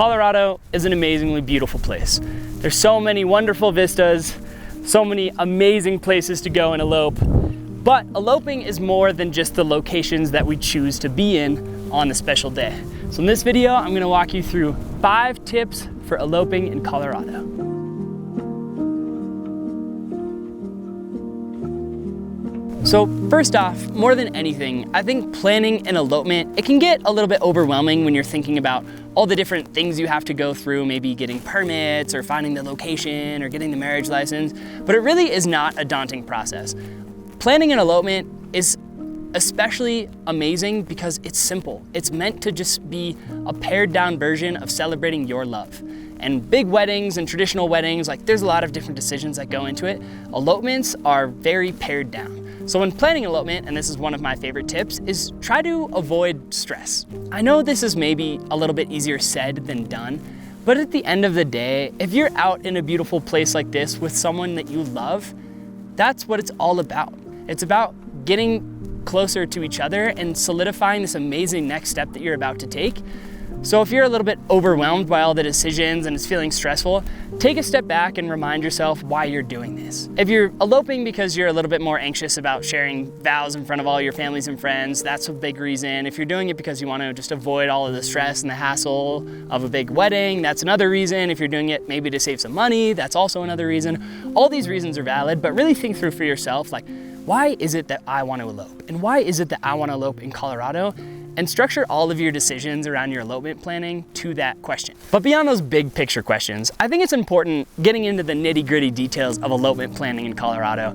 Colorado is an amazingly beautiful place. There's so many wonderful vistas, so many amazing places to go and elope. But eloping is more than just the locations that we choose to be in on a special day. So in this video, I'm gonna walk you through 5 tips for eloping in Colorado. So first off, more than anything, I think planning an elopement, it can get a little bit overwhelming when you're thinking about all the different things you have to go through, maybe getting permits or finding the location or getting the marriage license, but it really is not a daunting process. Planning an elopement is especially amazing because it's simple. It's meant to just be a pared down version of celebrating your love. And big weddings and traditional weddings, like there's a lot of different decisions that go into it. Elopements are very pared down. So when planning elopement, and this is one of my favorite tips, is try to avoid stress. I know this is maybe a little bit easier said than done, but at the end of the day, if you're out in a beautiful place like this with someone that you love, that's what it's all about. It's about getting closer to each other and solidifying this amazing next step that you're about to take. So if you're a little bit overwhelmed by all the decisions and it's feeling stressful, take a step back and remind yourself why you're doing this. If you're eloping because you're a little bit more anxious about sharing vows in front of all your families and friends, that's a big reason. If you're doing it because you want to just avoid all of the stress and the hassle of a big wedding, that's another reason. If you're doing it maybe to save some money, that's also another reason. All these reasons are valid, but really think through for yourself, like, why is it that I want to elope? And why is it that I want to elope in Colorado? And structure all of your decisions around your elopement planning to that question. But beyond those big picture questions, I think it's important getting into the nitty-gritty details of elopement planning in Colorado.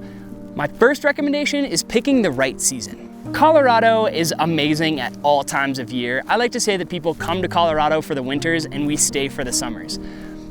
My first recommendation is picking the right season. Colorado is amazing at all times of year. I like to say that people come to Colorado for the winters and we stay for the summers.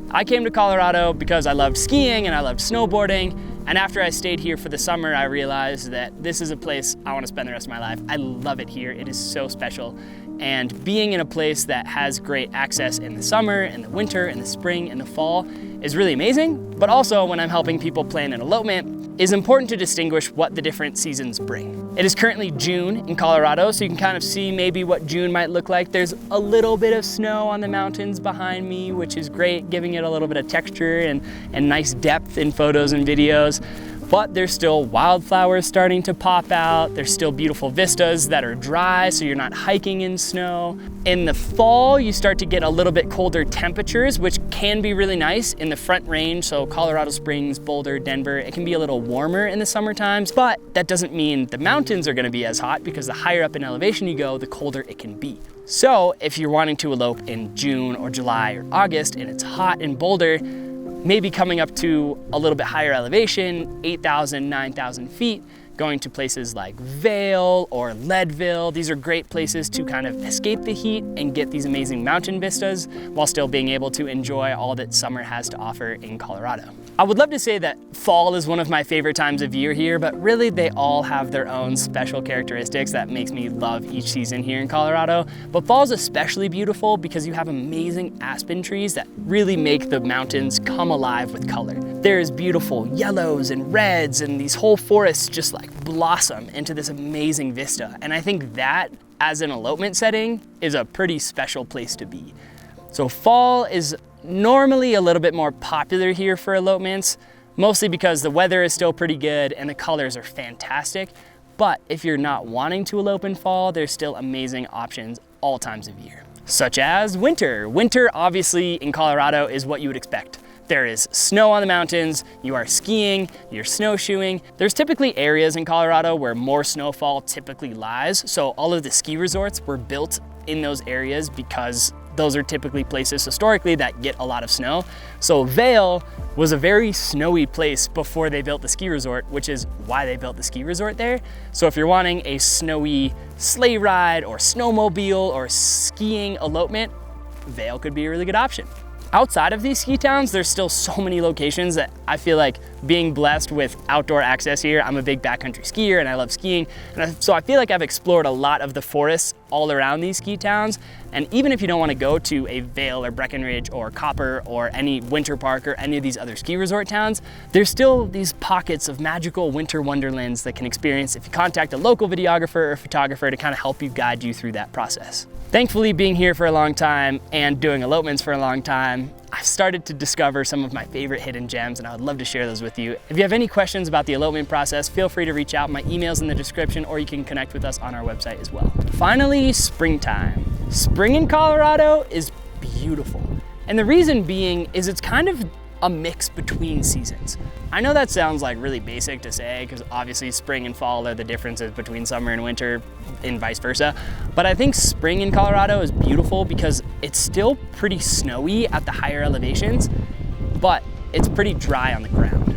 I came to Colorado because I loved skiing and I loved snowboarding. And after I stayed here for the summer, I realized that this is a place I want to spend the rest of my life. I love it here. It is so special. And being in a place that has great access in the summer, in the winter, in the spring, in the fall is really amazing. But also when I'm helping people plan an elopement, it's important to distinguish what the different seasons bring. It is currently June in Colorado, so you can kind of see maybe what June might look like. There's a little bit of snow on the mountains behind me, which is great, giving it a little bit of texture and nice depth in photos and videos. But there's still wildflowers starting to pop out. There's still beautiful vistas that are dry, so you're not hiking in snow. In the fall, you start to get a little bit colder temperatures, which can be really nice in the Front Range, so Colorado Springs, Boulder, Denver. It can be a little warmer in the summer times, but that doesn't mean the mountains are gonna be as hot because the higher up in elevation you go, the colder it can be. So if you're wanting to elope in June or July or August and it's hot in Boulder, maybe coming up to a little bit higher elevation, 8,000, 9,000 feet, going to places like Vail or Leadville. These are great places to kind of escape the heat and get these amazing mountain vistas while still being able to enjoy all that summer has to offer in Colorado. I would love to say that fall is one of my favorite times of year here, but really they all have their own special characteristics that makes me love each season here in Colorado. But fall is especially beautiful because you have amazing aspen trees that really make the mountains come alive with color. There's beautiful yellows and reds, and these whole forests just like blossom into this amazing vista. And I think that, as an elopement setting, is a pretty special place to be. So fall is normally a little bit more popular here for elopements, mostly because the weather is still pretty good and the colors are fantastic. But if you're not wanting to elope in fall, there's still amazing options all times of year, such as winter. Winter, obviously, in Colorado is what you would expect. There is snow on the mountains, you are skiing, you're snowshoeing. There's typically areas in Colorado where more snowfall typically lies, so all of the ski resorts were built in those areas because those are typically places historically that get a lot of snow. So Vail was a very snowy place before they built the ski resort, which is why they built the ski resort there. So if you're wanting a snowy sleigh ride or snowmobile or skiing elopement, Vail could be a really good option. Outside of these ski towns, there's still so many locations that I feel like being blessed with outdoor access here. I'm a big backcountry skier and I love skiing. So I feel like I've explored a lot of the forests all around these ski towns. And even if you don't want to go to a Vail or Breckenridge or Copper or any Winter Park or any of these other ski resort towns, there's still these pockets of magical winter wonderlands that can experience if you contact a local videographer or photographer to kind of help you guide you through that process. Thankfully, being here for a long time and doing elopements for a long time, I've started to discover some of my favorite hidden gems, and I would love to share those with you. If you have any questions about the elopement process, feel free to reach out. My email's in the description, or you can connect with us on our website as well. Finally, springtime. Spring in Colorado is beautiful. And the reason being is it's kind of a mix between seasons. I know that sounds like really basic to say, because obviously spring and fall are the differences between summer and winter and vice versa. But I think spring in Colorado is beautiful because it's still pretty snowy at the higher elevations, but it's pretty dry on the ground.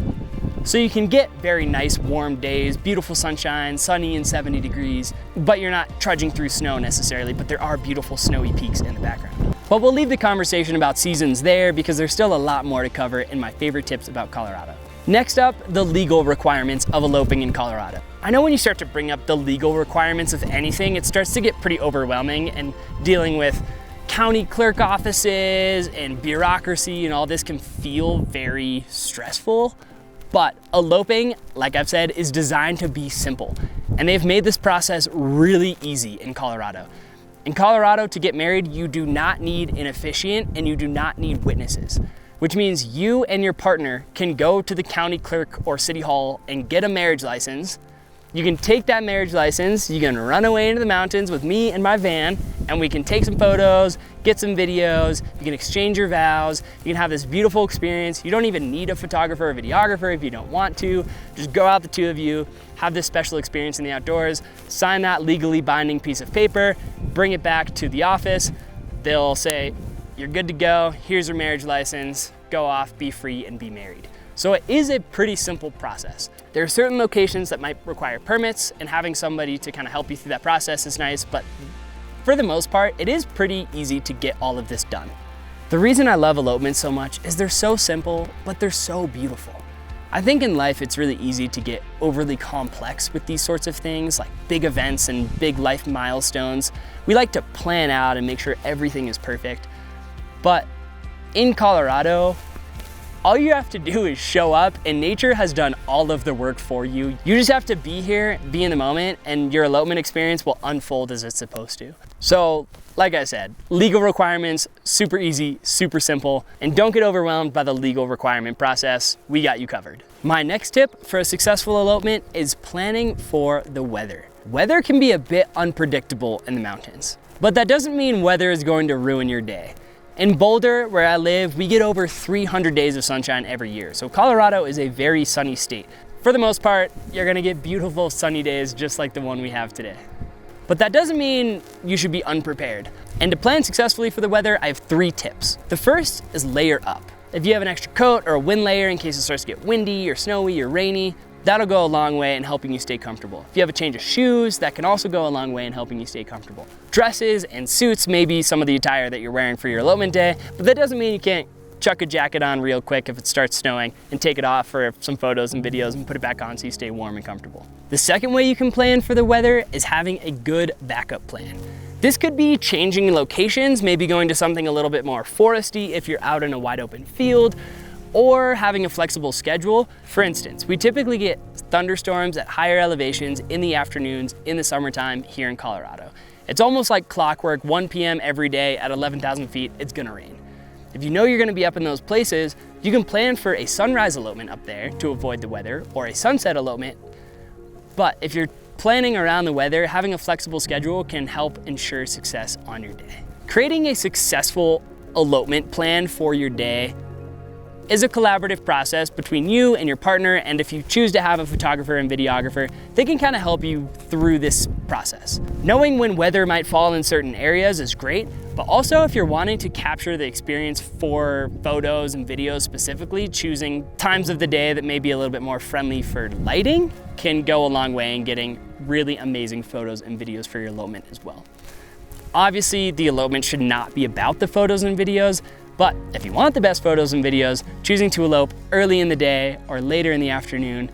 So you can get very nice warm days, beautiful sunshine, sunny and 70 degrees, but you're not trudging through snow necessarily, but there are beautiful snowy peaks in the background. But we'll leave the conversation about seasons there because there's still a lot more to cover in my favorite tips about Colorado. Next up, the legal requirements of eloping in Colorado. I know when you start to bring up the legal requirements of anything, it starts to get pretty overwhelming, and dealing with county clerk offices and bureaucracy and all this can feel very stressful. But eloping, like I've said, is designed to be simple, and they've made this process really easy in Colorado. In Colorado, to get married, you do not need an officiant and you do not need witnesses, which means you and your partner can go to the county clerk or city hall and get a marriage license. You can take that marriage license, you can run away into the mountains with me and my van, and we can take some photos, get some videos, you can exchange your vows, you can have this beautiful experience. You don't even need a photographer or videographer if you don't want to. Just go out, the two of you, have this special experience in the outdoors, sign that legally binding piece of paper, bring it back to the office. They'll say, you're good to go, here's your marriage license, go off, be free, and be married. So it is a pretty simple process. There are certain locations that might require permits, and having somebody to kind of help you through that process is nice, but for the most part, it is pretty easy to get all of this done. The reason I love elopements so much is they're so simple, but they're so beautiful. I think in life it's really easy to get overly complex with these sorts of things, like big events and big life milestones. We like to plan out and make sure everything is perfect. But in Colorado, all you have to do is show up, and nature has done all of the work for you. You just have to be here, be in the moment, and your elopement experience will unfold as it's supposed to. So, like I said, legal requirements, super easy, super simple, and don't get overwhelmed by the legal requirement process. We got you covered. My next tip for a successful elopement is planning for the weather. Weather can be a bit unpredictable in the mountains, but that doesn't mean weather is going to ruin your day. In Boulder, where I live, we get over 300 days of sunshine every year. So Colorado is a very sunny state. For the most part, you're gonna get beautiful sunny days just like the one we have today. But that doesn't mean you should be unprepared. And to plan successfully for the weather, I have 3 tips. The first is layer up. If you have an extra coat or a wind layer in case it starts to get windy or snowy or rainy, that'll go a long way in helping you stay comfortable. If you have a change of shoes, that can also go a long way in helping you stay comfortable. Dresses and suits may be some of the attire that you're wearing for your elopement day, but that doesn't mean you can't chuck a jacket on real quick if it starts snowing and take it off for some photos and videos and put it back on so you stay warm and comfortable. The second way you can plan for the weather is having a good backup plan. This could be changing locations, maybe going to something a little bit more foresty if you're out in a wide open field, or having a flexible schedule. For instance, we typically get thunderstorms at higher elevations in the afternoons in the summertime here in Colorado. It's almost like clockwork, 1 p.m. every day at 11,000 feet, it's gonna rain. If you know you're gonna be up in those places, you can plan for a sunrise elopement up there to avoid the weather, or a sunset elopement. But if you're planning around the weather, having a flexible schedule can help ensure success on your day. Creating a successful elopement plan for your day is a collaborative process between you and your partner, and if you choose to have a photographer and videographer, they can kind of help you through this process. Knowing when weather might fall in certain areas is great, but also if you're wanting to capture the experience for photos and videos specifically, choosing times of the day that may be a little bit more friendly for lighting can go a long way in getting really amazing photos and videos for your elopement as well. Obviously, the elopement should not be about the photos and videos, but if you want the best photos and videos, choosing to elope early in the day or later in the afternoon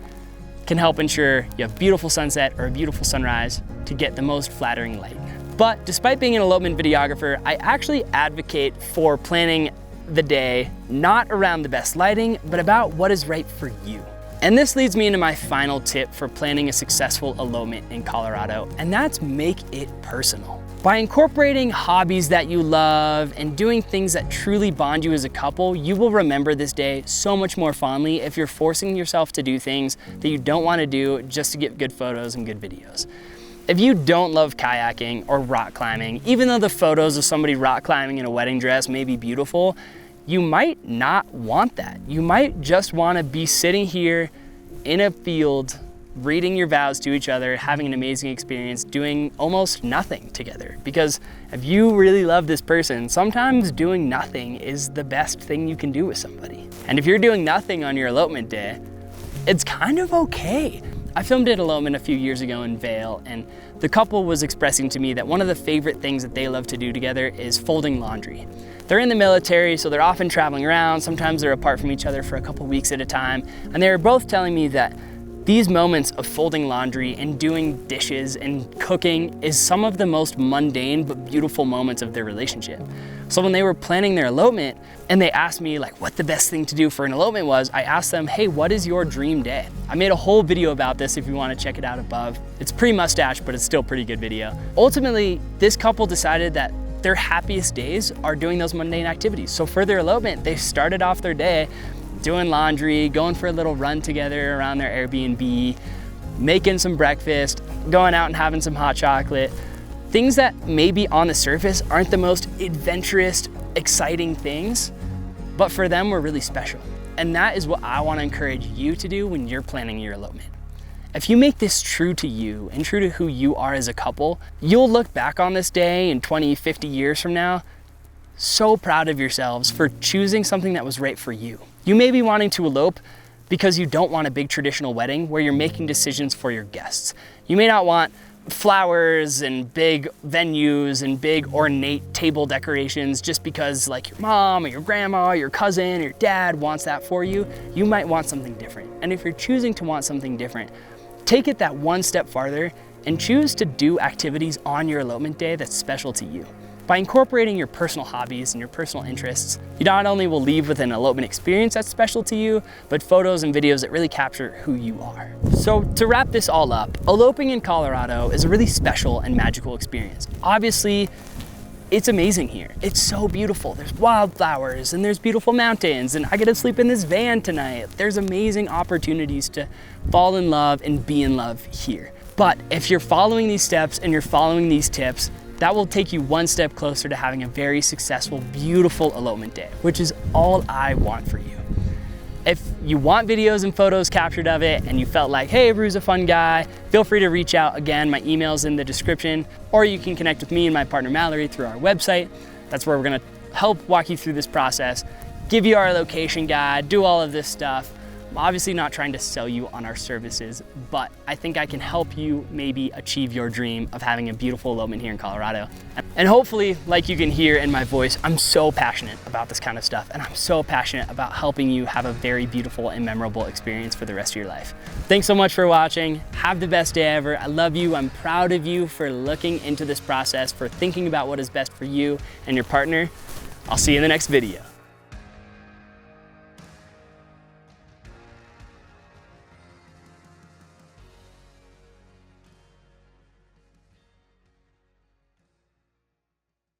can help ensure you have beautiful sunset or a beautiful sunrise to get the most flattering light. But despite being an elopement videographer, I actually advocate for planning the day not around the best lighting, but about what is right for you. And this leads me into my final tip for planning a successful elopement in Colorado, and that's make it personal. By incorporating hobbies that you love and doing things that truly bond you as a couple, you will remember this day so much more fondly if you're forcing yourself to do things that you don't want to do just to get good photos and good videos. If you don't love kayaking or rock climbing, even though the photos of somebody rock climbing in a wedding dress may be beautiful, you might not want that. You might just want to be sitting here in a field, reading your vows to each other, having an amazing experience, doing almost nothing together. Because if you really love this person, sometimes doing nothing is the best thing you can do with somebody. And if you're doing nothing on your elopement day, it's kind of okay. I filmed an elopement a few years ago in Vail, and the couple was expressing to me that one of the favorite things that they love to do together is folding laundry. They're in the military, so they're often traveling around. Sometimes they're apart from each other for a couple weeks at a time. And they were both telling me that these moments of folding laundry and doing dishes and cooking is some of the most mundane but beautiful moments of their relationship. So when they were planning their elopement and they asked me like what the best thing to do for an elopement was, I asked them, hey, what is your dream day? I made a whole video about this if you want to check it out above. It's pre-mustache, but it's still a pretty good video. Ultimately, this couple decided that their happiest days are doing those mundane activities. So for their elopement, they started off their day doing laundry, going for a little run together around their Airbnb, making some breakfast, going out and having some hot chocolate. Things that maybe on the surface aren't the most adventurous, exciting things, but for them were really special. And that is what I want to encourage you to do when you're planning your elopement. If you make this true to you and true to who you are as a couple, you'll look back on this day in 20, 50 years from now, so proud of yourselves for choosing something that was right for you. You may be wanting to elope because you don't want a big traditional wedding where you're making decisions for your guests. You may not want flowers and big venues and big ornate table decorations just because like your mom or your grandma or your cousin or your dad wants that for you. You might want something different. And if you're choosing to want something different, take it that one step farther and choose to do activities on your elopement day that's special to you. By incorporating your personal hobbies and your personal interests, you not only will leave with an elopement experience that's special to you, but photos and videos that really capture who you are. So to wrap this all up, eloping in Colorado is a really special and magical experience. Obviously, it's amazing here. It's so beautiful. There's wildflowers and there's beautiful mountains and I get to sleep in this van tonight. There's amazing opportunities to fall in love and be in love here. But if you're following these steps and you're following these tips, that will take you one step closer to having a very successful, beautiful elopement day, which is all I want for you. If you want videos and photos captured of it and you felt like, hey, Rue's a fun guy, feel free to reach out. Again, my email's in the description, or you can connect with me and my partner Mallory through our website. That's where we're gonna help walk you through this process, give you our location guide, do all of this stuff. I'm obviously not trying to sell you on our services, but I think I can help you maybe achieve your dream of having a beautiful elopement here in Colorado. And hopefully, like you can hear in my voice, I'm so passionate about this kind of stuff, and I'm so passionate about helping you have a very beautiful and memorable experience for the rest of your life. Thanks so much for watching. Have the best day ever. I love you. I'm proud of you for looking into this process, for thinking about what is best for you and your partner. I'll see you in the next video.